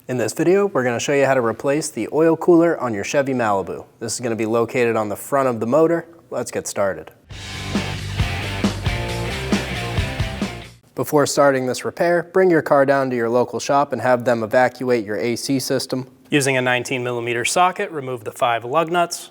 In this video, we're going to show you how to replace the oil cooler on your Chevy Malibu. This is going to be located on the front of the motor. Let's get started. Before starting this repair, bring your car down to your local shop and have them evacuate your AC system. Using a 19mm socket, remove the 5 lug nuts.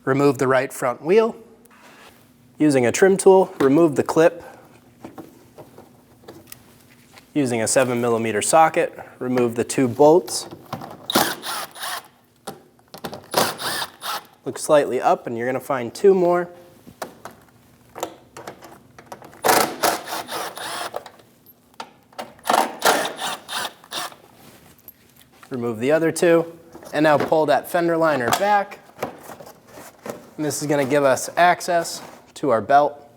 Remove the right front wheel. Using a trim tool, remove the clip. Using a 7mm socket, remove the 2 bolts. Look slightly up and you're going to find 2 more. Remove the other 2, and now pull that fender liner back. And this is going to give us access to our belt.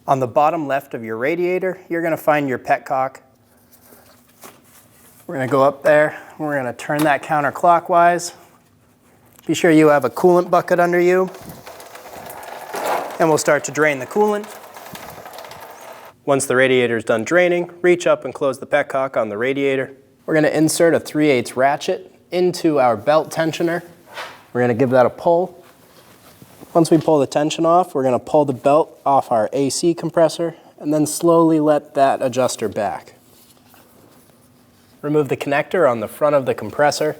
On the bottom left of your radiator, you're going to find your petcock. We're going to go up there, and we're going to turn that counterclockwise. Be sure you have a coolant bucket under you, and we'll start to drain the coolant. Once the radiator is done draining, reach up and close the petcock on the radiator. We're going to insert a 3/8 ratchet into our belt tensioner. We're going to give that a pull. Once we pull the tension off, we're going to pull the belt off our AC compressor and then slowly let that adjuster back. Remove the connector on the front of the compressor.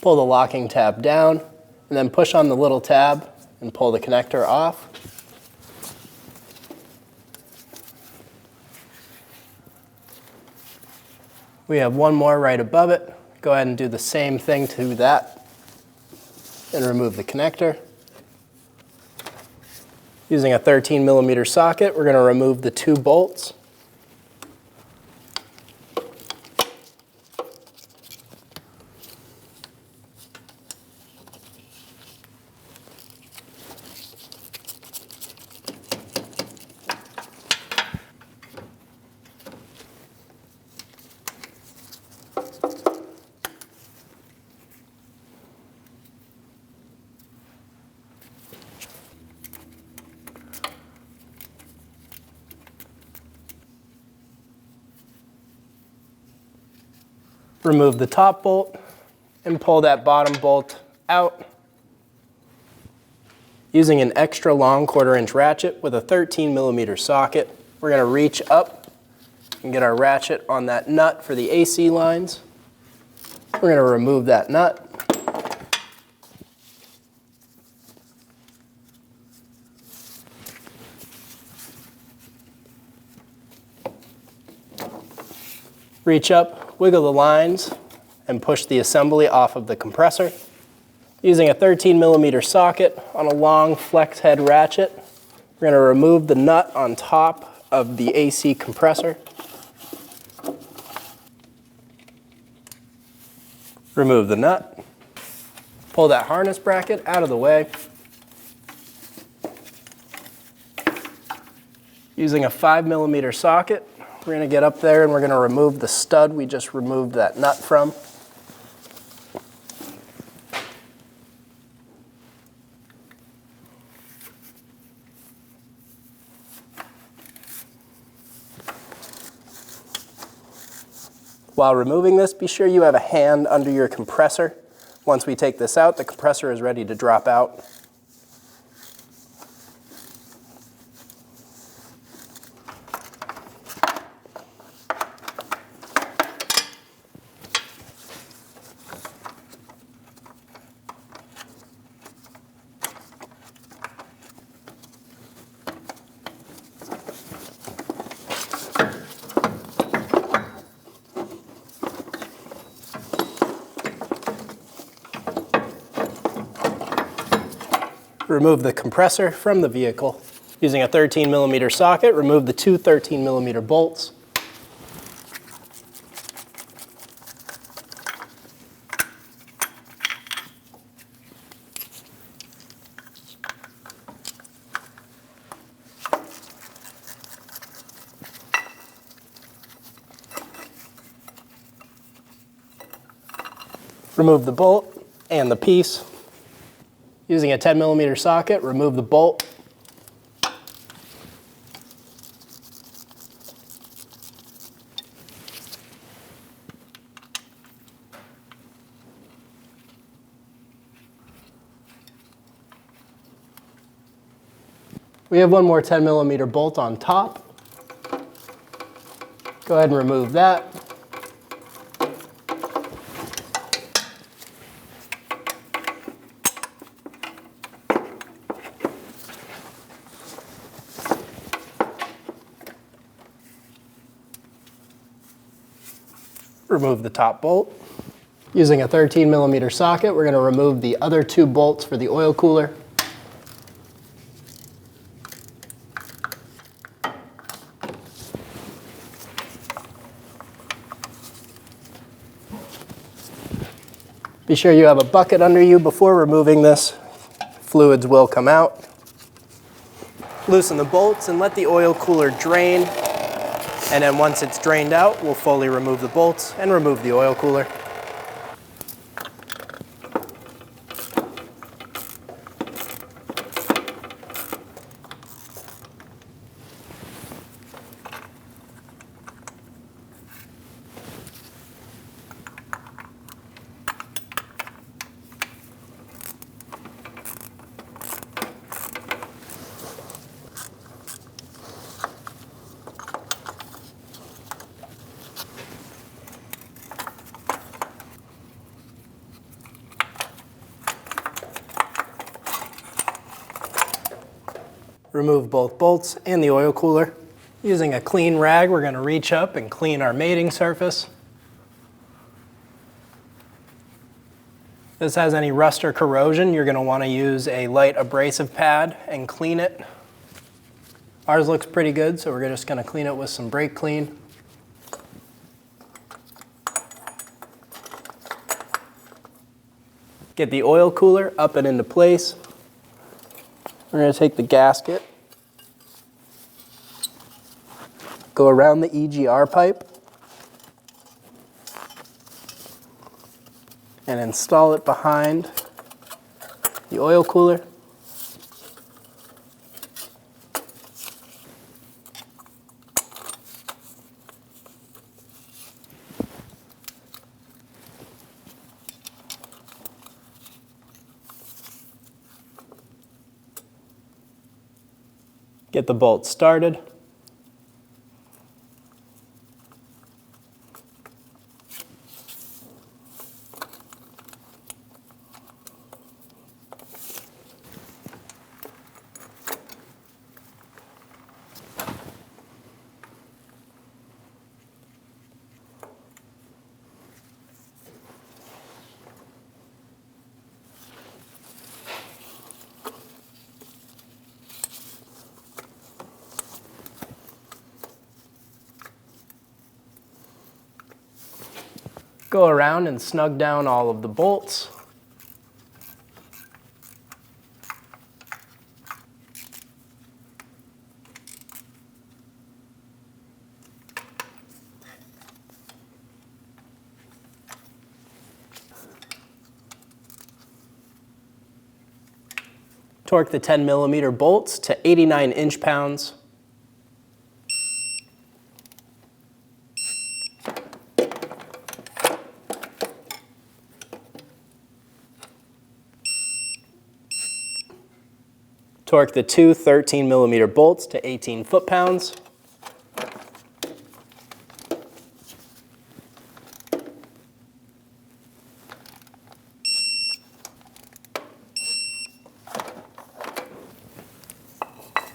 Pull the locking tab down and then push on the little tab and pull the connector off. We have one more right above it. Go ahead and do the same thing to that and remove the connector. Using a 13mm socket, we're going to remove the 2 bolts. Remove the top bolt and pull that bottom bolt out. Using an extra long 1/4" ratchet with a 13mm socket, we're going to reach up and get our ratchet on that nut for the AC lines. We're going to remove that nut. Reach up, wiggle the lines, and push the assembly off of the compressor. Using a 13mm socket on a long flex head ratchet, we're going to remove the nut on top of the AC compressor. Remove the nut. Pull that harness bracket out of the way. Using a 5mm socket, we're going to get up there and we're going to remove the stud we just removed that nut from. While removing this, be sure you have a hand under your compressor. Once we take this out, the compressor is ready to drop out. Remove the compressor from the vehicle. Using a 13mm socket, remove the 2 13mm bolts. Remove the bolt and the piece. Using a 10mm socket, remove the bolt. We have one more 10mm bolt on top. Go ahead and remove that. Remove the top bolt. Using a 13mm socket, we're going to remove the other two bolts for the oil cooler. Be sure you have a bucket under you before removing this. Fluids will come out. Loosen the bolts and let the oil cooler drain. And then once it's drained out, we'll fully remove the bolts and remove the oil cooler. Remove both bolts and the oil cooler. Using a clean rag, we're going to reach up and clean our mating surface. If this has any rust or corrosion, you're going to want to use a light abrasive pad and clean it. Ours looks pretty good, so we're just going to clean it with some brake clean. Get the oil cooler up and into place. We're going to take the gasket, go around the EGR pipe, and install it behind the oil cooler. Get the bolt started. Go around and snug down all of the bolts. Torque the 10mm bolts to 89 inch-pounds. Torque the two 13mm bolts to 18 foot-pounds.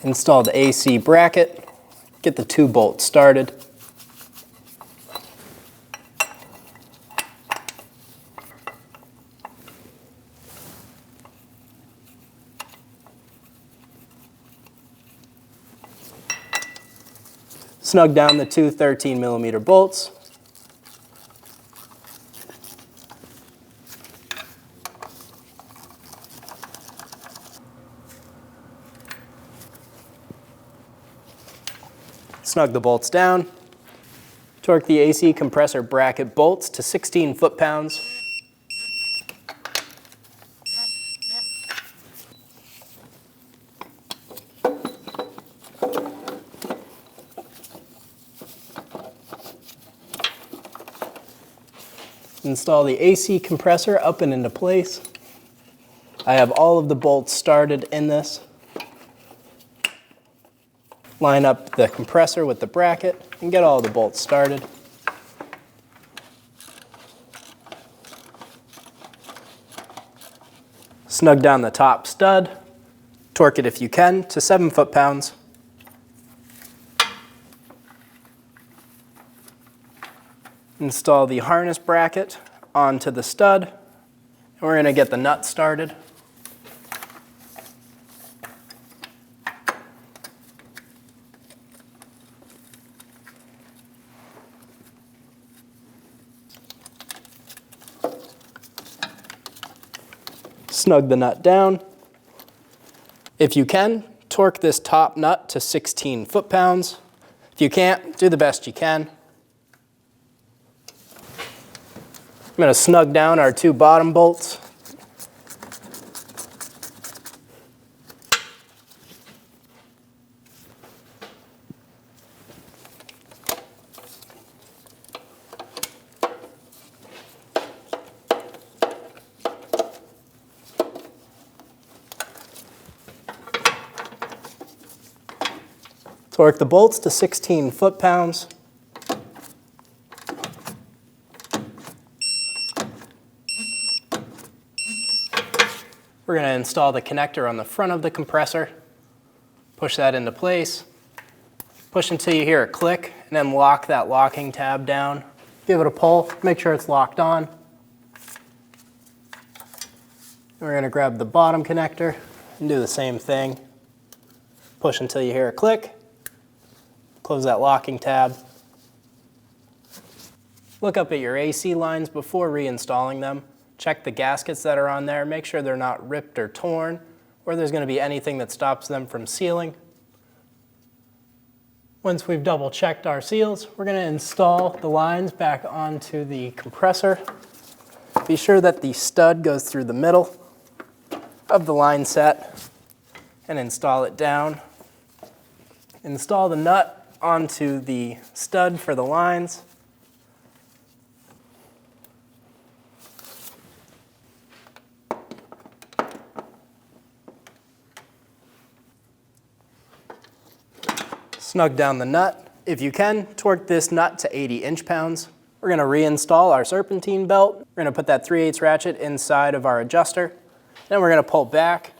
Install the AC bracket. Get the two bolts started. Snug down the two 13mm bolts. Snug the bolts down. Torque the AC compressor bracket bolts to 16 foot-pounds. Install the AC compressor up and into place. I have all of the bolts started in this. Line up the compressor with the bracket and get all the bolts started. Snug down the top stud. Torque it if you can to 7 foot-pounds. Install the harness bracket onto the stud, and we're going to get the nut started. Snug the nut down. If you can, torque this top nut to 16 foot-pounds. If you can't, do the best you can. I'm going to snug down our 2 bottom bolts. Torque the bolts to 16 foot-pounds. We're going to install the connector on the front of the compressor. Push that into place. Push until you hear a click, and then lock that locking tab down. Give it a pull, make sure it's locked on. We're going to grab the bottom connector and do the same thing. Push until you hear a click. Close that locking tab. Look up at your AC lines before reinstalling them. Check the gaskets that are on there. Make sure they're not ripped or torn, or there's going to be anything that stops them from sealing. Once we've double checked our seals, we're going to install the lines back onto the compressor. Be sure that the stud goes through the middle of the line set and install it down. Install the nut onto the stud for the lines. Snug down the nut. If you can, torque this nut to 80 inch-pounds. We're going to reinstall our serpentine belt. We're going to put that 3/8 ratchet inside of our adjuster. Then we're going to pull back.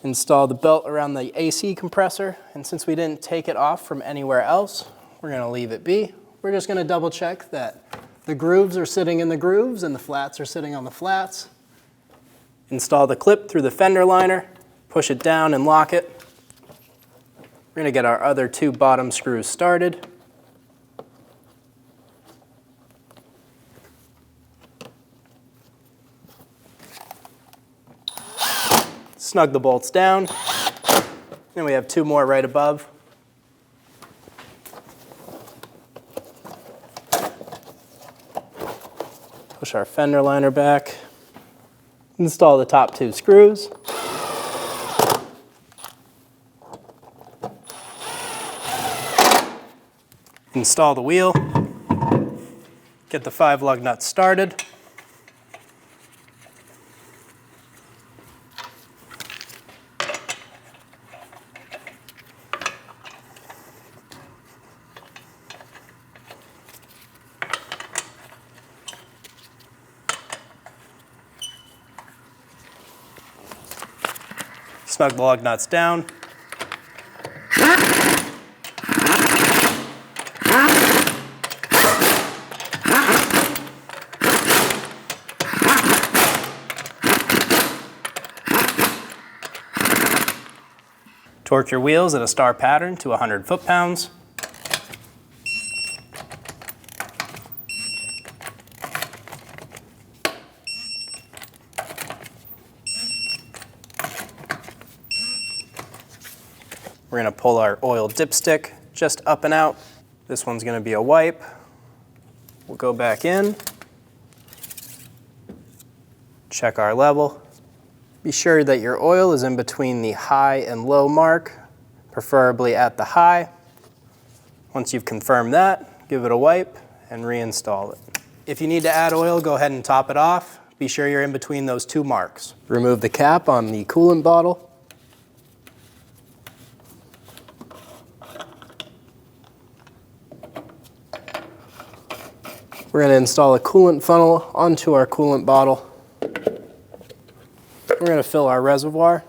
Install the belt around the AC compressor, and since we didn't take it off from anywhere else, we're going to leave it be. We're just going to double check that the grooves are sitting in the grooves and the flats are sitting on the flats. Install the clip through the fender liner, push it down and lock it. We're going to get our other 2 bottom screws started. Snug the bolts down. Then we have 2 more right above. Push our fender liner back. Install the top 2 screws. Install the wheel. Get the 5 lug nuts started. Snug the lug nuts down. Torque your wheels at a star pattern to 100 foot-pounds. We're going to pull our oil dipstick just up and out. This one's going to be a wipe. We'll go back in, check our level. Be sure that your oil is in between the high and low mark, preferably at the high. Once you've confirmed that, give it a wipe, and reinstall it. If you need to add oil, go ahead and top it off. Be sure you're in between those two marks. Remove the cap on the coolant bottle. We're going to install a coolant funnel onto our coolant bottle. We're going to fill our reservoir.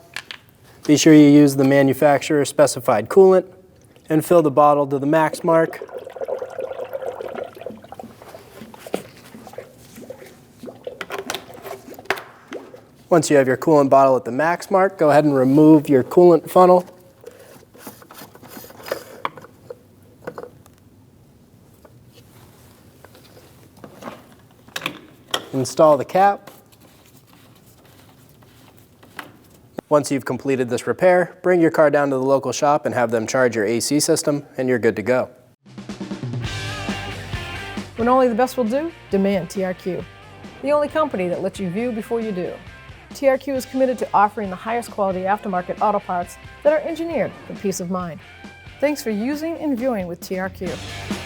Be sure you use the manufacturer specified coolant and fill the bottle to the max mark. Once you have your coolant bottle at the max mark, go ahead and remove your coolant funnel. Install the cap. Once you've completed this repair, bring your car down to the local shop and have them charge your AC system, and you're good to go. When only the best will do, demand TRQ. The only company that lets you view before you do. TRQ is committed to offering the highest quality aftermarket auto parts that are engineered for peace of mind. Thanks for using and viewing with TRQ.